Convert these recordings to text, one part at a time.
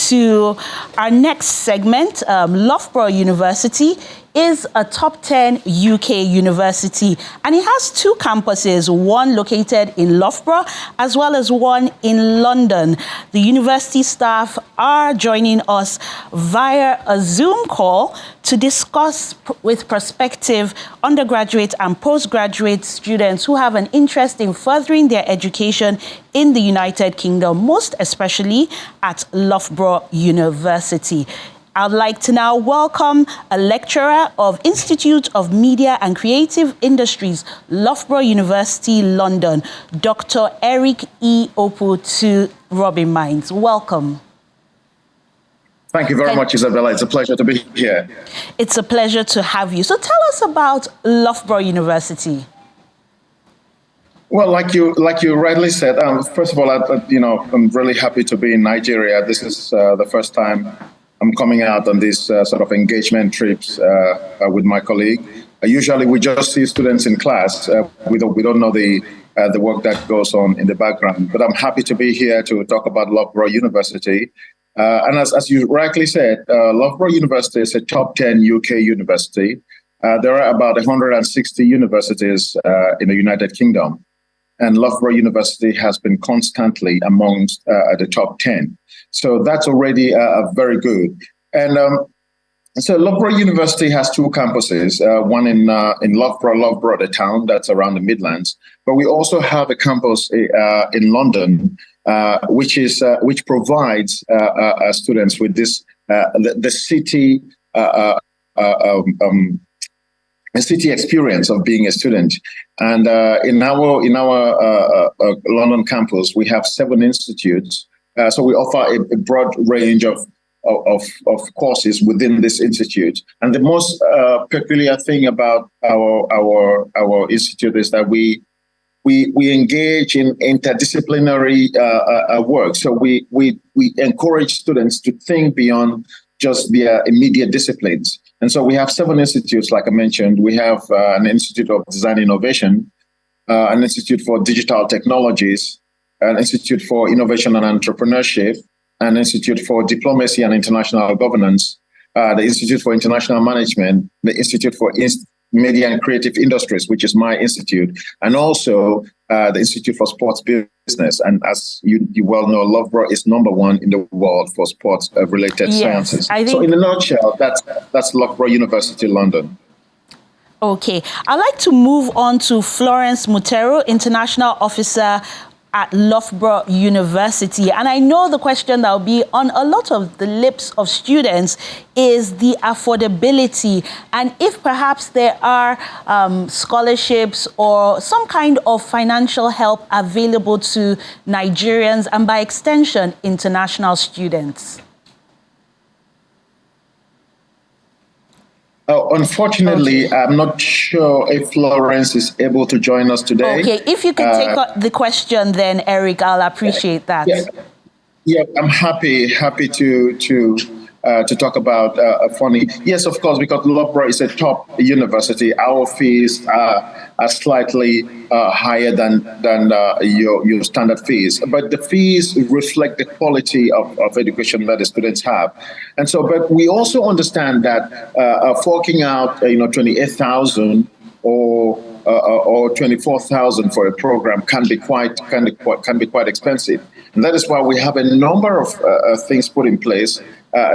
to our next segment. Loughborough University is a top 10 UK university, and it has two campuses, one located in Loughborough as well as one in London. The university staff are joining us via a Zoom call to discuss with prospective undergraduate and postgraduate students who have an interest in furthering their education in the United Kingdom, most especially at Loughborough University. I'd like to now welcome a lecturer of Institute of Media and Creative Industries, Loughborough University, London, Dr. Eric E. Opu, to Robin Minds. Welcome. Thank you very much, Isabella. It's a pleasure to be here. It's a pleasure to have you. So tell us about Loughborough University. Well, like you rightly said, first of all, I'm really happy to be in Nigeria. This is the first time I'm coming out on these sort of engagement trips with my colleague. Usually, we just see students in class. We don't know the work that goes on in the background. But I'm happy to be here to talk about Loughborough University. And as you rightly said, Loughborough University is a top 10 UK university. There are about 160 universities in the United Kingdom. And Loughborough University has been constantly amongst the top 10. So that's already very good. And so Loughborough University has two campuses, one in Loughborough, the town that's around the Midlands. But we also have a campus in London, which provides students with this the city a city experience of being a student. And in our London campus, we have 7 institutes. So we offer a broad range of courses within this institute. And the most peculiar thing about our institute is that we engage in interdisciplinary work. So we encourage students to think beyond just their immediate disciplines. And so we have 7 institutes, like I mentioned. We have an Institute of Design Innovation, an Institute for Digital Technologies, an Institute for Innovation and Entrepreneurship, an Institute for Diplomacy and International Governance, the Institute for International Management, the Institute for Media and Creative Industries, which is my institute, and also the Institute for Sports Business. And as you well know, Loughborough is #1 in the world for sports-related sciences. So in a nutshell, that's Loughborough University, London. Okay. I'd like to move on to Florence Mutero, International Officer at Loughborough University. And I know the question that will be on a lot of the lips of students is the affordability, and if perhaps there are scholarships or some kind of financial help available to Nigerians and by extension, international students. Unfortunately, okay. I'm not sure if Florence is able to join us today. Okay, if you could take the question then, Eric, I'll appreciate that. Yeah, I'm happy to talk about funding. Yes, of course, because Loughborough is a top university. Our fees are slightly higher than your standard fees, but the fees reflect the quality of education that the students have. And so, but we also understand that forking out 28,000 or 24,000 for a program can be quite expensive, and that is why we have a number of things put in place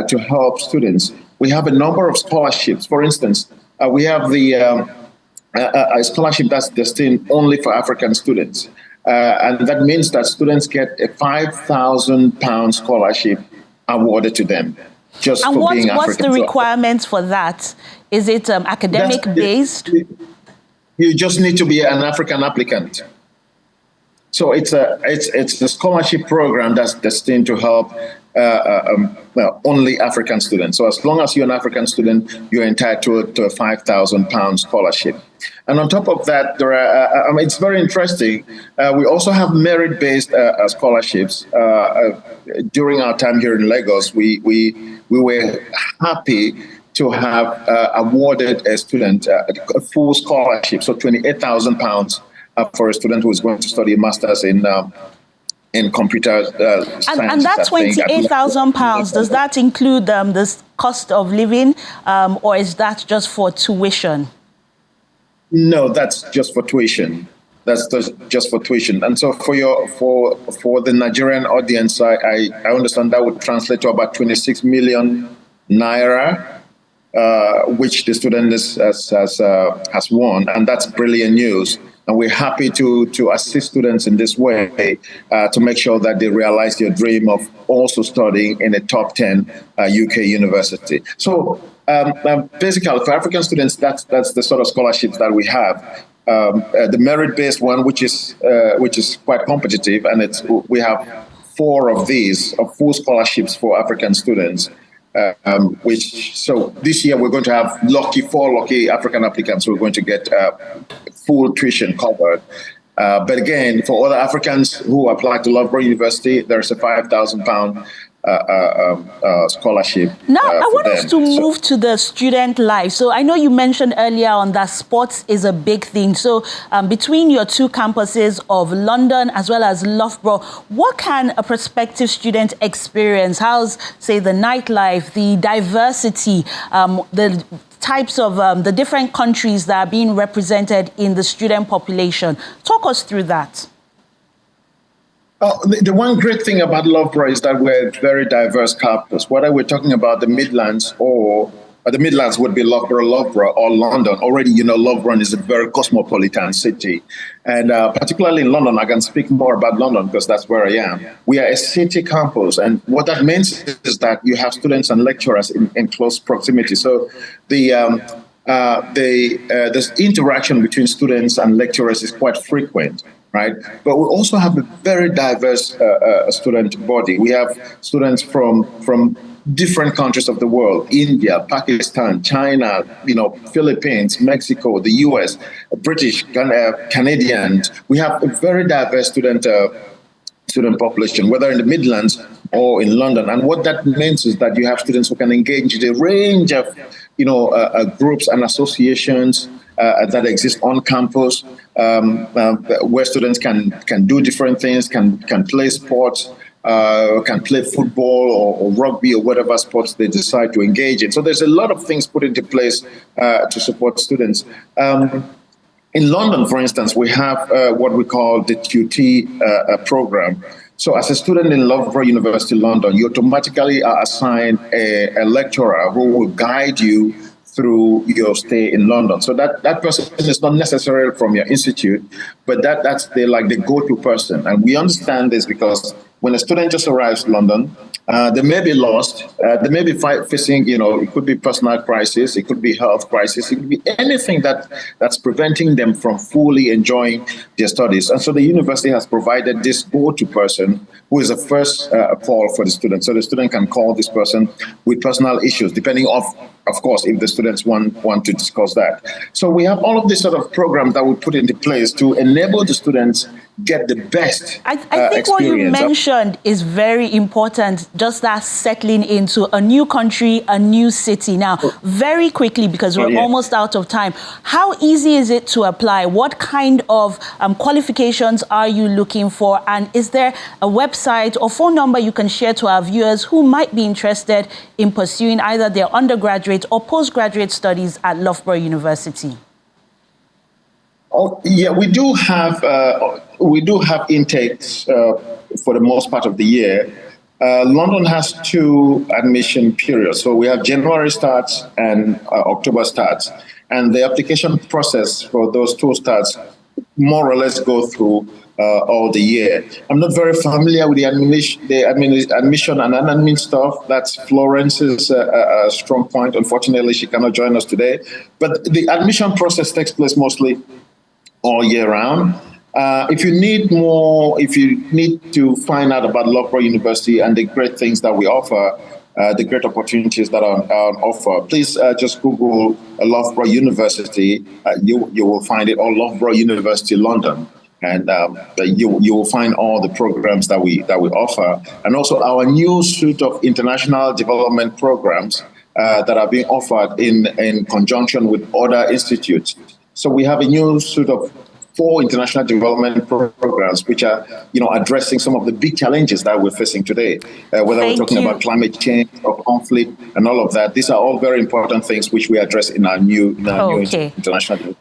to help students. We have a number of scholarships. For instance, we have a scholarship that's destined only for African students, and that means that students get a £5,000 scholarship awarded to them just and for being African. What's the requirements for that? Is it academic based? You just need to be an African applicant. So it's a scholarship program that's destined to help only African students. So as long as you're an African student, you're entitled to a £5,000 scholarship. And on top of that, there are, it's very interesting. We also have merit-based scholarships. During our time here in Lagos, we were happy to have awarded a student a full scholarship, so £28,000 for a student who is going to study a master's in in computer science. And that £28,000, does that include the cost of living, or is that just for tuition? No, that's just for tuition. That's just for tuition. And so for the Nigerian audience, I understand that would translate to about 26 million naira, which the student has won, and that's brilliant news. And we're happy to assist students in this way to make sure that they realize their dream of also studying in a top 10 UK university. So basically, for African students, that's the sort of scholarships that we have. The merit-based one, which is quite competitive, and we have 4 of these, of full scholarships for African students. So this year we're going to have 4 lucky African applicants who are going to get full tuition covered. But again, for other Africans who apply to Loughborough University, there's a £5,000 scholarship. Now, I want us to move to the student life. So I know you mentioned earlier on that sports is a big thing. So between your 2 campuses of London as well as Loughborough, what can a prospective student experience? How's, say, the nightlife, the diversity, the types of the different countries that are being represented in the student population? Talk us through that. The one great thing about Loughborough is that we're a very diverse campus. Whether we're talking about the Midlands or the Midlands would be Loughborough, or London. Already, Loughborough is a very cosmopolitan city. And particularly in London, I can speak more about London because that's where I am. We are a city campus. And what that means is that you have students and lecturers in close proximity. So the interaction between students and lecturers is quite frequent. Right, but we also have a very diverse student body. We have students from different countries of the world: India, Pakistan, China, Philippines, Mexico, the US, British, Canadians. We have a very diverse student population, whether in the Midlands or in London. And what that means is that you have students who can engage in a range of groups and associations that exist on campus, where students can do different things, can play sports, can play football or rugby or whatever sports they decide to engage in. So there's a lot of things put into place to support students. In London, for instance, we have what we call the QT program. So as a student in Loughborough University, London, you automatically are assigned a lecturer who will guide you through your stay in London. So that person is not necessarily from your institute, but that's the go-to person. And we understand this because when a student just arrives in London, they may be lost, they may be facing, it could be personal crisis, it could be health crisis, it could be anything that's preventing them from fully enjoying their studies. And so the university has provided this go-to person who is a first call for the student. So the student can call this person with personal issues, depending of course, if the students want to discuss that. So we have all of these sort of programs that we put into place to enable the students get the best I think what you mentioned is very important, just that settling into a new country, a new city. Now, very quickly, because we're almost out of time, how easy is it to apply? What kind of qualifications are you looking for? And is there a website or phone number you can share to our viewers who might be interested in pursuing either their undergraduate or postgraduate studies at Loughborough University? Oh, yeah, we do have intakes for the most part of the year. London has 2 admission periods. So we have January starts and October starts. And the application process for those 2 starts more or less go through all the year. I'm not very familiar with the admission and admin stuff. That's Florence's strong point. Unfortunately, she cannot join us today. But the admission process takes place mostly all year round. If you need to find out about Loughborough University and the great things that we offer, the great opportunities that are on offer, please just Google Loughborough University. You will find it, or Loughborough University London, and you will find all the programs that we offer, and also our new suite of international development programs that are being offered in conjunction with other institutes. So we have a new suite of 4 international development programs, which are, addressing some of the big challenges that we're facing today, whether we're talking about climate change or conflict and all of that. These are all very important things which we address in our new international development.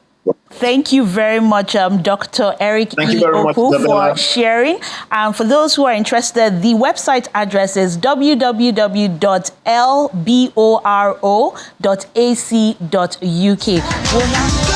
Thank you very much, Dr. Eric E. Oku, for sharing. For those who are interested, the website address is www.lboro.ac.uk.